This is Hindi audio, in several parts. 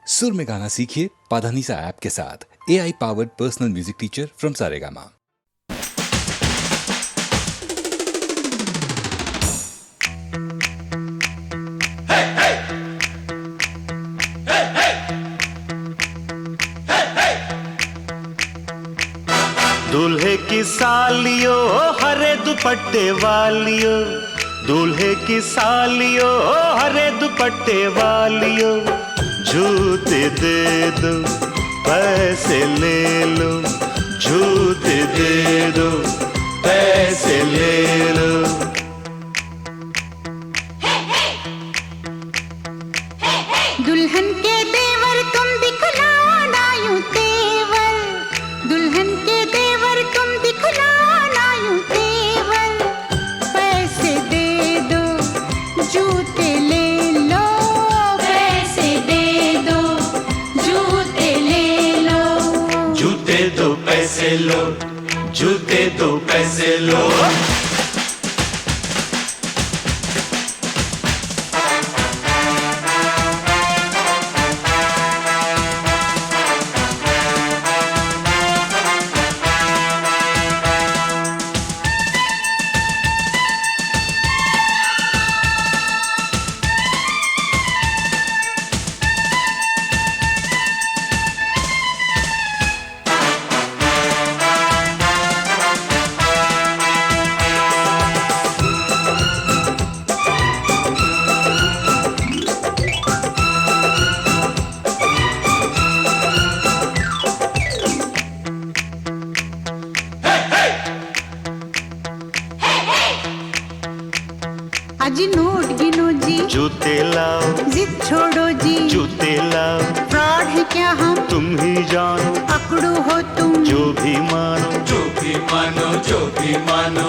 सुर में गाना सीखिए पाधानीसा ऐप के साथ। AI powered personal music teacher from Saregama. दूल्हे की सालियो हरे दुपट्टे वालियो, दूल्हे की सालियो हरे दुपट्टे वालियो, जूते दे दो पैसे ले लो, जूते दे दो पैसे ले लो। दुल्हन के देवर तुम दिखलाओ ना यूं तेवर, दुल्हन के देवर तुम दिखलाओ ना यूं तेवर, पैसे दे दो जूते ले लो, पैसे दे दो जूते ले लो, जूते दो पैसे लो, जूते दो पैसे लो। अजी नोट गिनो जी, जूते लाओ, जिद छोड़ो जी, जूते लाओ, फ्रॉड है क्या हम तुम ही जानो, अकड़ू हो तुम जो भी मानो, जो भी मानो, जो भी मानो।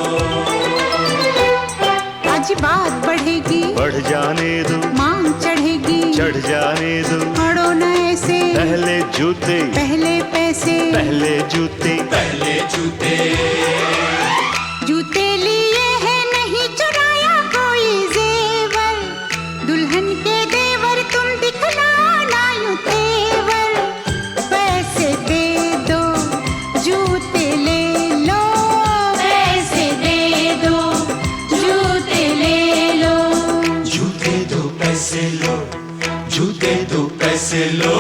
आज बात बढ़ेगी, बढ़ जाने दो, मांग चढ़ेगी, चढ़ जाने दो, अड़ो न ऐसे, पहले जूते, पहले पैसे, पहले जूते, पहले जूते। जूते लिए हैं नहीं चुराया कोई जेवर, दुल्हन के देवर तुम दिखलाओ ना यूं तेवर, पैसे दे दो जूते ले लो, पैसे दे दो जूते ले लो, जूते दो पैसे लो, जूते दो पैसे लो।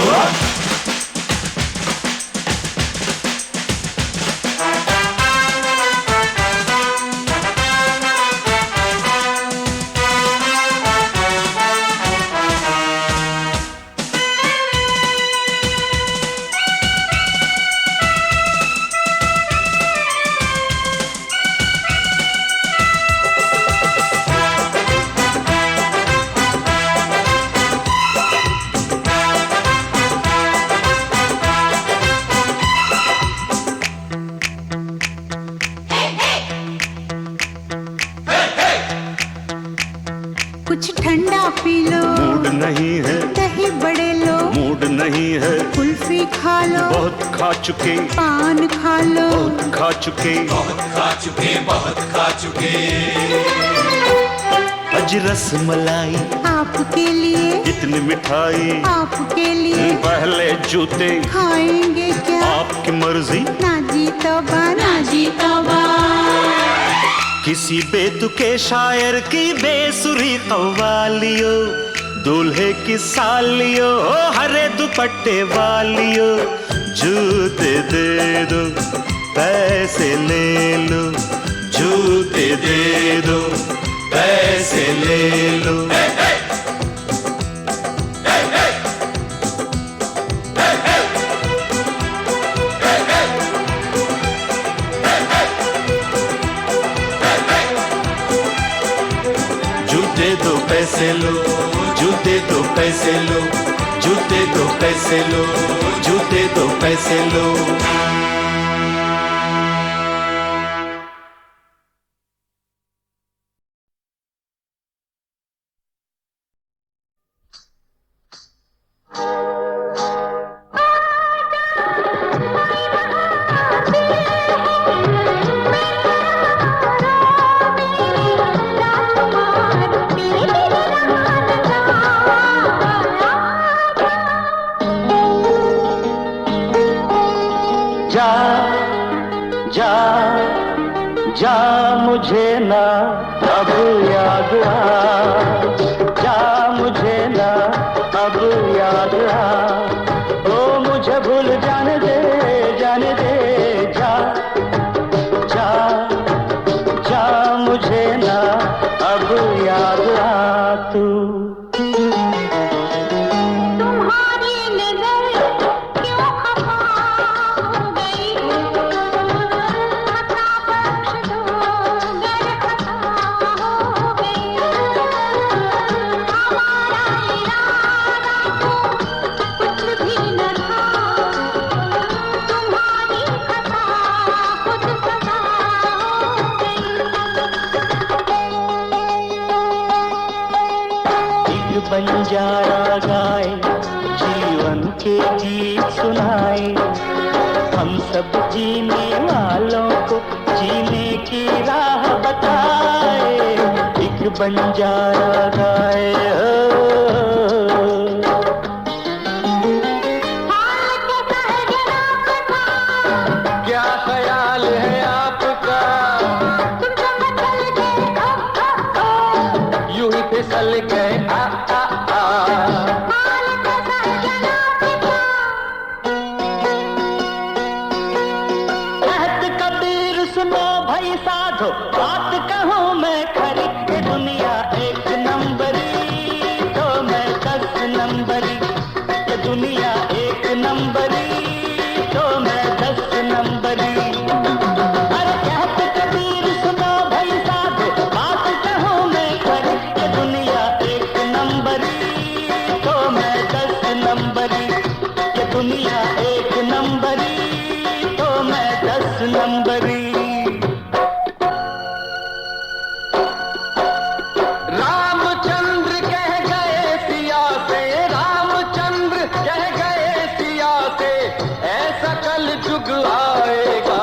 कुछ ठंडा पी लो, मूड नहीं है, दही बड़े लो, मूड नहीं है, कुल्फी खा लो, बहुत खा चुके, पान खा लो, बहुत खा चुके, बहुत खा चुके, बहुत खा चुके। अज रस मलाई, आपके लिए, इतनी मिठाई, आपके लिए, पहले जूते, खाएंगे क्या, आपकी मर्जी, ना जी तौबा, ना जी तौबा, किसी बेतुके शायर की बेसुरी कव्वालियो, दूल्हे की सालियो हरे दुपट्टे वालियो, जूते दे दो पैसे ले लो, जूते दे दो पैसे ले लो। जूते दो पैसे लो, जूते दो पैसे लो, जूते दो पैसे लो, जूते दो पैसे लो। जा मुझे ना अब याद आ, जा मुझे ना अब याद आ, ओ मुझे भूल जाने दे जा जा जा मुझे ना अब याद आ तू। तुम्हारी नजर क्यों खफा हो गई, खता बख्श दो गर खता हो गई, हमारा इरादा तो कुछ भी न था, तुम्हारी खता खुद सजा हो गई। एक बंजारा गाए जीवन के गीत सुनाए, हम सब जीने वालों को जीने की राह बताए। एक बंजारा गाए हाल कैसा है जनाब का, क्या ख्याल है आपका, तुम जो मचल गए यूं ही फिसल गए आ आ आ। हाल कैसा है जनाब का, कहत कबीर सुनो भाई साधो, बात कहूँ मैं खरी, ये दुनिया एक नंबरी तो मैं 10 नंबरी, ये दुनिया एक नंबरी तो मैं 10 नंबरी। अरे कहत कबीर सुनो भाई साधो, बात कहूँ मैं खरी, ये दुनिया एक नंबरी तो मैं 10 नंबरी, ये दुनिया एक नंबरी तो मैं 10 नंबरी। रामचंद्र कह गए सिया से, रामचंद्र कह गए सिया से, ऐसा कल जुग आएगा,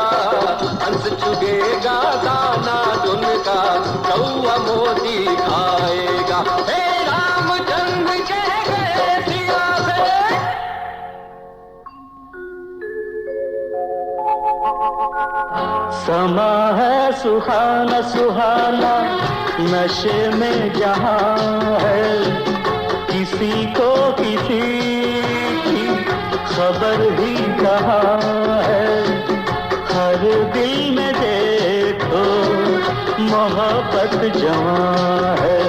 हंस चुगेगा दाना दुन का, कौआ मोती खाएगा। हे रामचंद्र कह गए सिया से। समा है सुहाना सुहाना, नशे में जहां है, किसी को किसी की खबर ही कहाँ है। हर दिल में देखो मोहब्बत जवां है।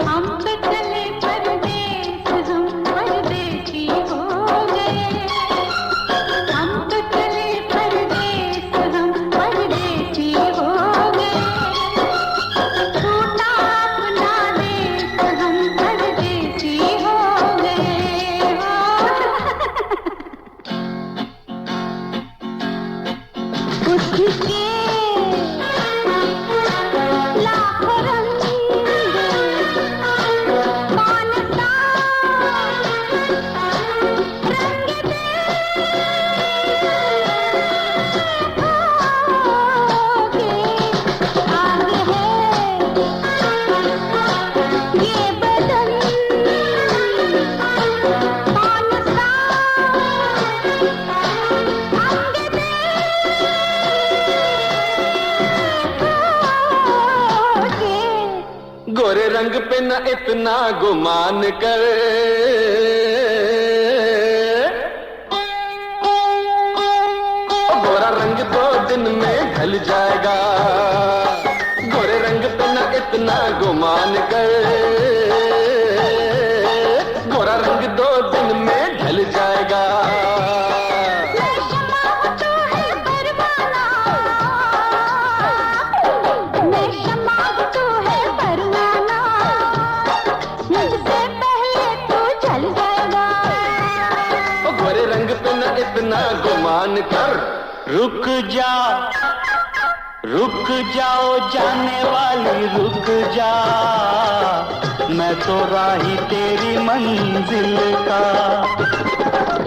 हम पे चले परदेस, हम परदेसी हो गए, हम पे चले परदेस, हम परदेसी हो गए, टूटा अपना देश, हम परदेसी हो गए उसके लाखों रंग कौन सा रंग दे होगे, आग है ये बदन, कौन सा अंग दे होगे। गोरे रंग पे न इतना गुमान कर, गोरा रंग 2 दिन में ढल जाएगा, गोरे रंग पे न इतना गुमान कर, गोरा रंग 2 दिन में ढल जाएगा। मैं शमा हूँ तू है परवाना, मैं शमा हूँ तू है परवाना, मुझसे पहले तू जल जाएगा। ओ गोरे रंग पे न इतना गुमान कर, रुक जा रुक जाओ जाने वाली रुक जा, मैं तो राही तेरी मंजिल का,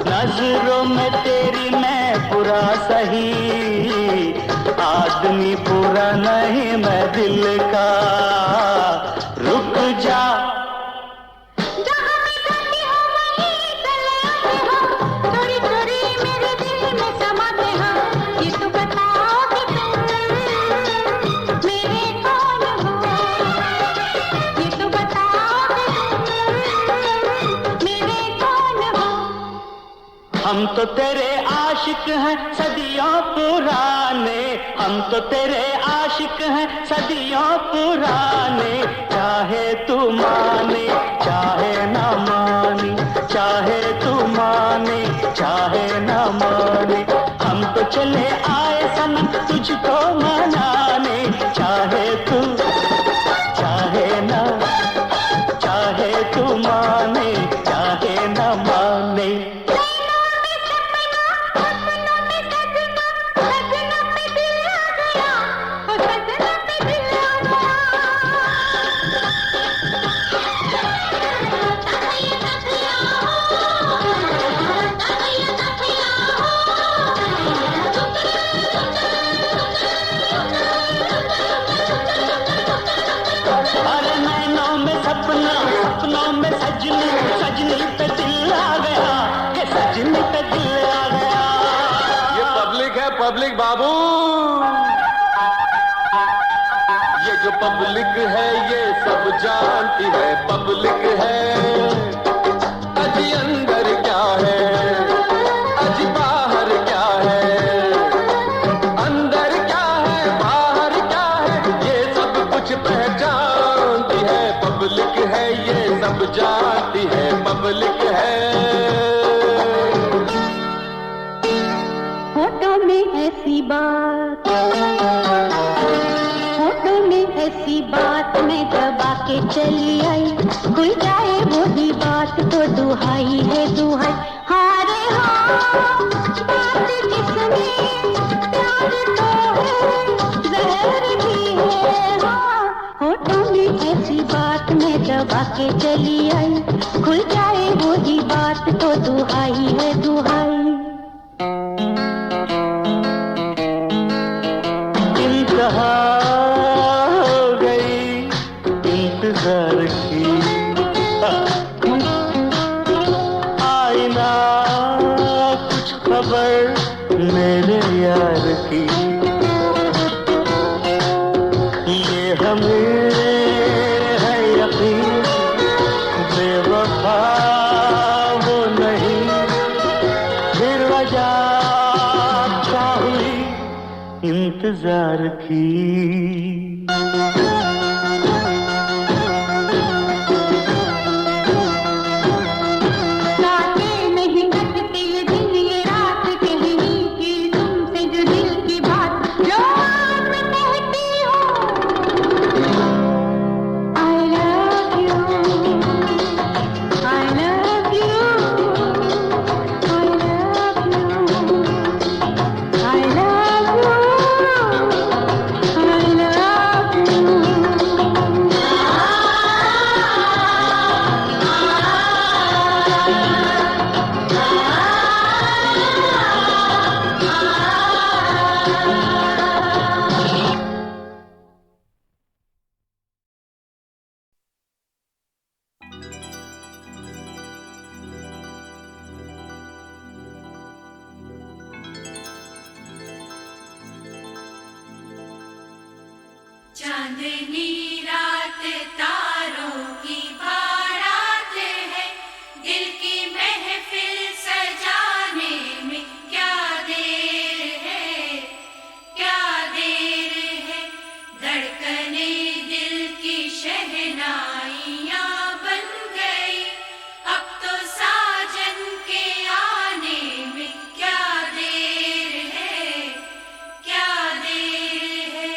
नजरों में तेरी मैं बुरा सही, आदमी बुरा नहीं मैं दिल का। रुक जा तो तेरे आशिक हैं सदियों पुराने, हम तो तेरे आशिक हैं सदियों पुराने। चाहे तू माने चाहे ना माने, चाहे तू माने चाहे ना माने, हम तो चले आए सनम तुझको मनाने। चाहे तू चाहे ना, चाहे तू माने चाहे ना माने। अरे नैनों में सपना, सपनों में सजनी, सजनी पे दिल आ गया कि सजनी पे दिल आ गया। ये पब्लिक है, पब्लिक बाबू। ये जो पब्लिक है ये सब जानती है, पब्लिक है। अजी अंदर क्या है, अजी बाहर क्या है, अंदर क्या है बाहर क्या है, ये सब कुछ पहचानती है। पब्लिक है ये सब जानती है, पब्लिक है। होठों में ऐसी बात, होठों में ऐसी बात मैं दबा के चली आई, खुल जाए वही बात तो दुहाई है दुहाई। हारे हो बात जिसमें प्यार तो है जहर भी है। हाँ, होठों में ऐसी बात मैं दबा के चली आई, खुल जाए वही बात तो दुहाई है दुहाई। इंतहा हो गई इंतजार की, आईना कुछ खबर मेरे यार की। ये हमें है यकीन बेवफा वो नहीं, फिर वजह क्या हुई इंतजार की। रातें नहीं कटती ये दिन ये रात कहनी की तुमसे जो दिल की बात जो आज मैं कहती हूँ। I love you, I love you, I love you, I love you, I love you। चांदनी रात तारों की बारात है, दिल की महफिल सजाने में क्या देर है, क्या देर है। धड़कने दिल की शहनाइयाँ बन गई, अब तो साजन के आने में क्या देर है, क्या देर है।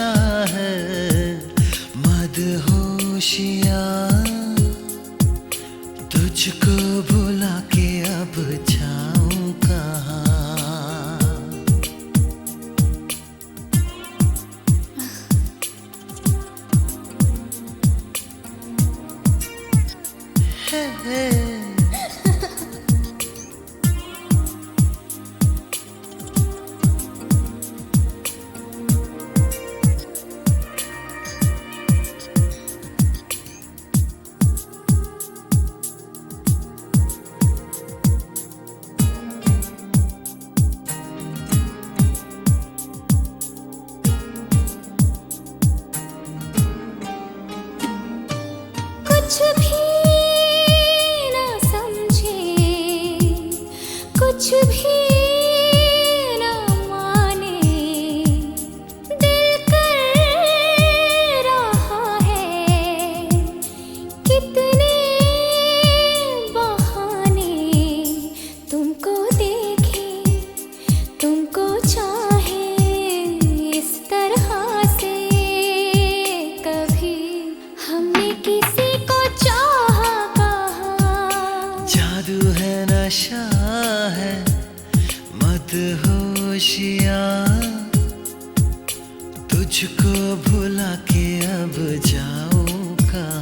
नशा है मदहोशिया, तुझको भुला के अब जाऊं कहाँ। कुछ भी ना समझे, कुछ भी ना माने, दिल कर रहा है कितने बहाने। तुमको देखे, तुमको चाहे इस तरह से, कभी हमने किसी को चाहा कहाँ। जादू है नशा है मदहोशिया, तुझको भुला के अब जाऊं कहाँ।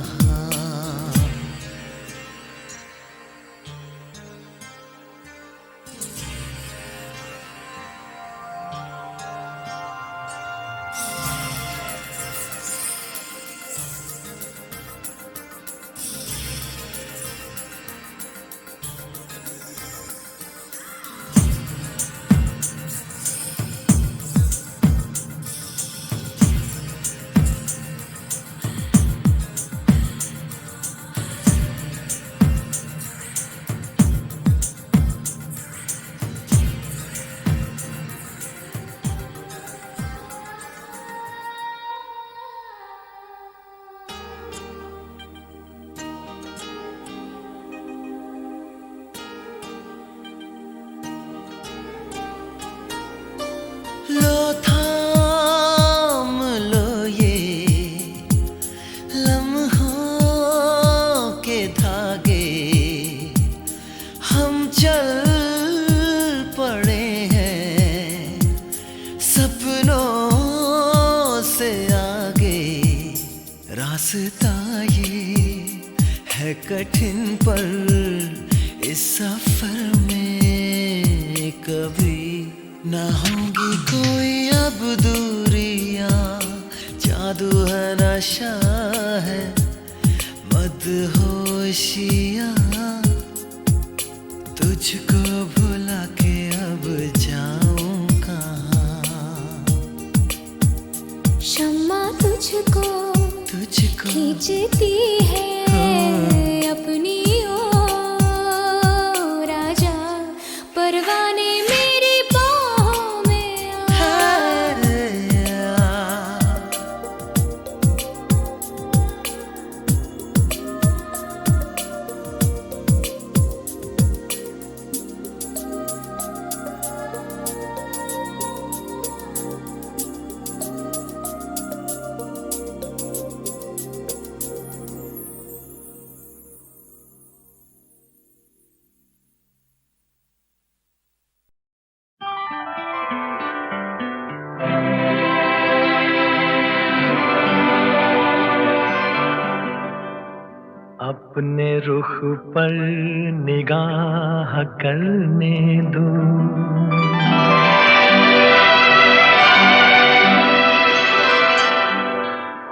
लो थाम लो ये लम्हों के धागे, हम चल पड़े हैं सपनों से आगे। रास्ता ये है कठिन पर इस सफर में कभी ना होंगी कोई अब दूरियां। जादू है नशा है मदहोशिया, तुझको भुला के अब जाऊं कहाँ। शम्मा तुझको खींचती है अपनी ओर, राजा परवाने मेरी बाहों में आ। अपने रुख पर निगाह करने दो,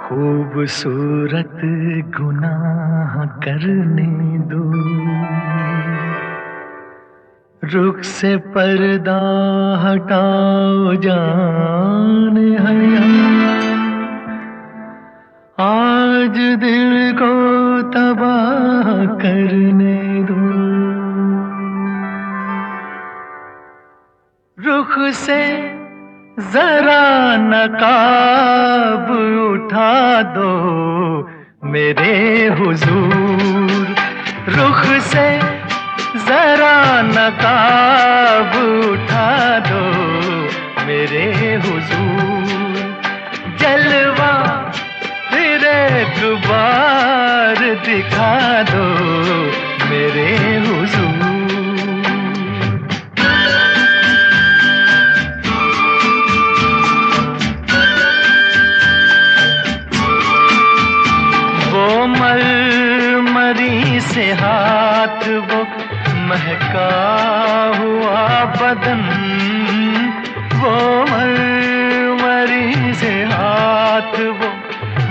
खूबसूरत गुनाह करने दो। रुख से पर्दा हटाओ जान हया, आज दिल को तबाह करने दो। रुख से जरा नकाब उठा दो मेरे हुजूर, रुख से जरा नकाब उठा दो मेरे हुजूर। जल एक बार दिखा दो मेरे हुजूर। वो मरमरी से हाथ, वो महका हुआ बदन, वो मरमरी से हाथ, वो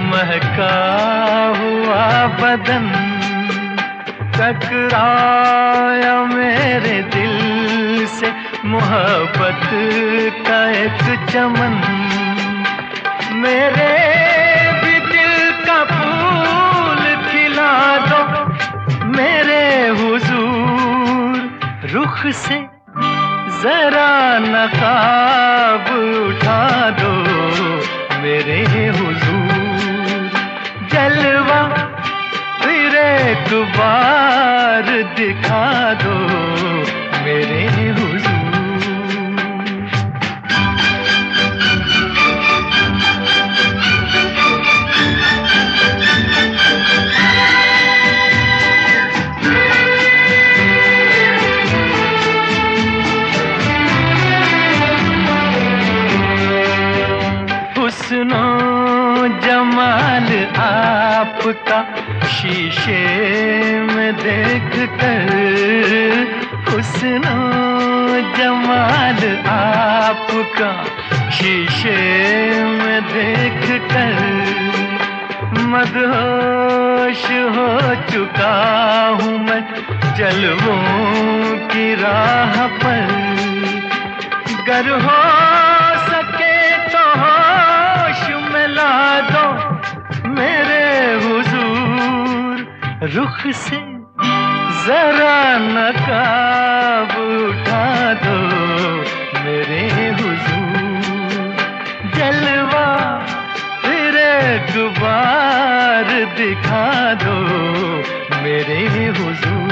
महका हुआ बदन, टकराया मेरे दिल से मोहब्बत का एक चमन। मेरे भी दिल का फूल खिला दो मेरे हुजूर, रुख से जरा नकाब उठा दो मेरे हुजूर। जलवा फिर एक बार दिखा दो मेरे हुजूर। हुस्नो जमाल आपका शीशे में देख कर, हुस्नो जमाल आपका शीशे में देख कर, मदहोश हो चुका हूँ मैं जलवों की राह पर। गर हो सके तो होश में ला दो मेरे हुजूर, रुख से जरा नकाब उठा दो मेरे हुजूर। जलवा फिर एक बार दिखा दो मेरे हुजूर।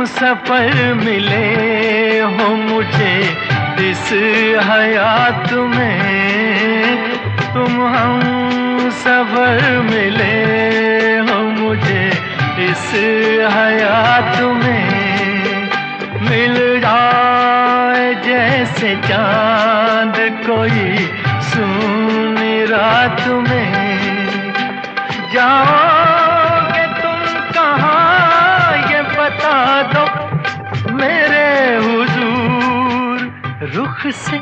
सफर मिले हो मुझे इस हयात में, तुम हम सफर मिले हो मुझे इस हयात में। मिल जाए जैसे चांद कोई सुनी रात में, जाओगे तुम कहाँ ये बता दो मेरे हुजूर, रुख से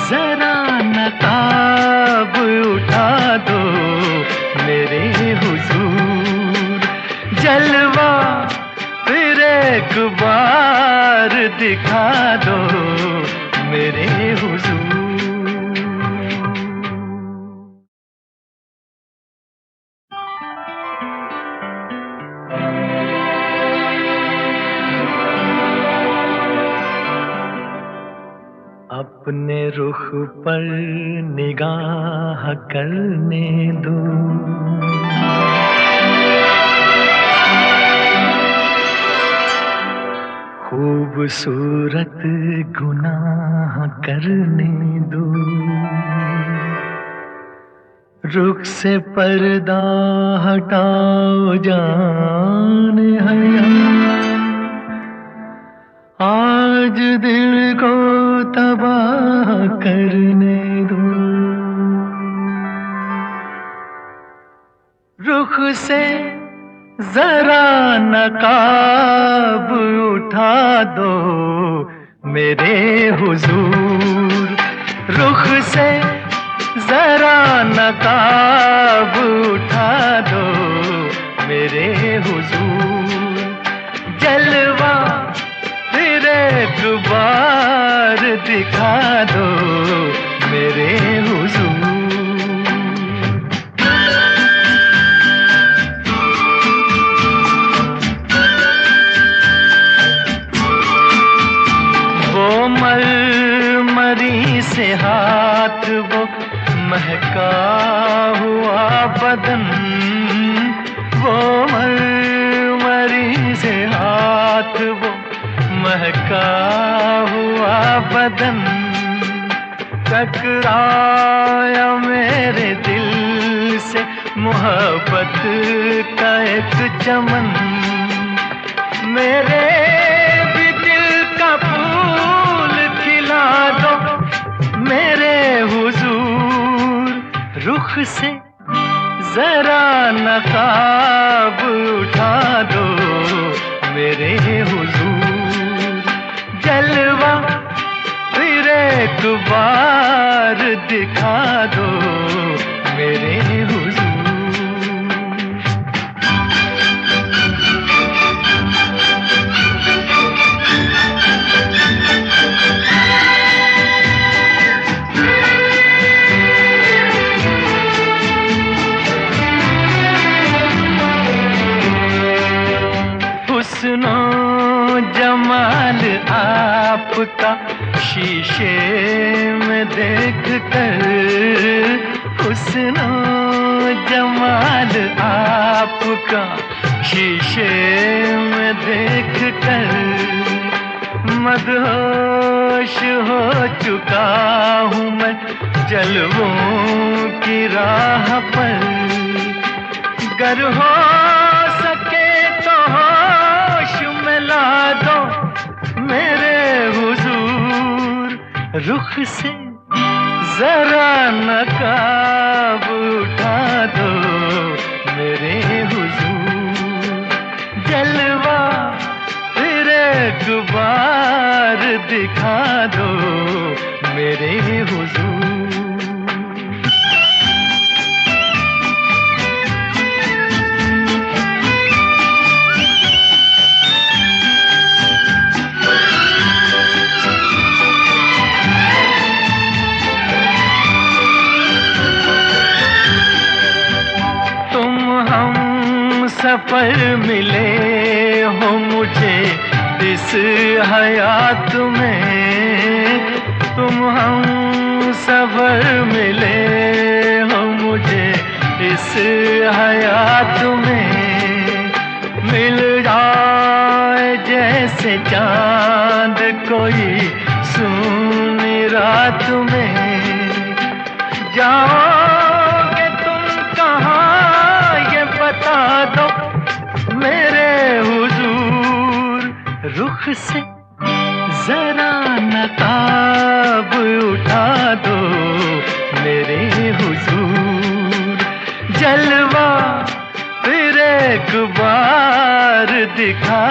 जरा नकाब उठा दो मेरे हुजूर। जलवा फिर एक बार दिखा दो मेरे हुजूर। अपने रुख पर निगाह करने दो, खूबसूरत गुनाह करने दो। रुख से पर्दा हटाओ जान हया, आज दिल को तबाह करने दो। रुख से जरा नकाब उठा दो मेरे हुजूर, रुख से जरा नकाब उठा दो मेरे हुजूर। जलवा फिर एक बार दिखा दो मेरे हुजूर। वो मरमरी से हाथ वो महका हुआ बदन, वो मरमरी से हाथ वो महका हुआ बदन, टकराया मेरे दिल से मोहब्बत का एक चमन। मेरे भी दिल का फूल खिला दो मेरे हुजूर, रुख से जरा नकाब उठा दो मेरे हुजूर, जलवा फिर एक बार दिखा दो मेरे हुजूर। हुस्नो जमाल आपका शीशे में देख कर, हुस्नो जमाल आपका शीशे में देख कर, मदहोश हो चुका हूँ मैं जलवों की राह पर, गर हो सके तो होश में ला दो मेरे हुजूर, रुख से जरा नकाब उठा दो मेरे हुजूर, जलवा फिर एक बार दिखा दो मेरे हुजूर। सफर मिले हो मुझे इस हयात में, तुम हम सफर मिले हो मुझे इस हयात में, मिल जाए जैसे चांद कोई सुनी रात में, जाओगे तुम कहाँ ये बता दो मेरे हुजूर, रुख से जरा नकाब उठा दो मेरे हुजूर, जलवा फिर एक बार दिखा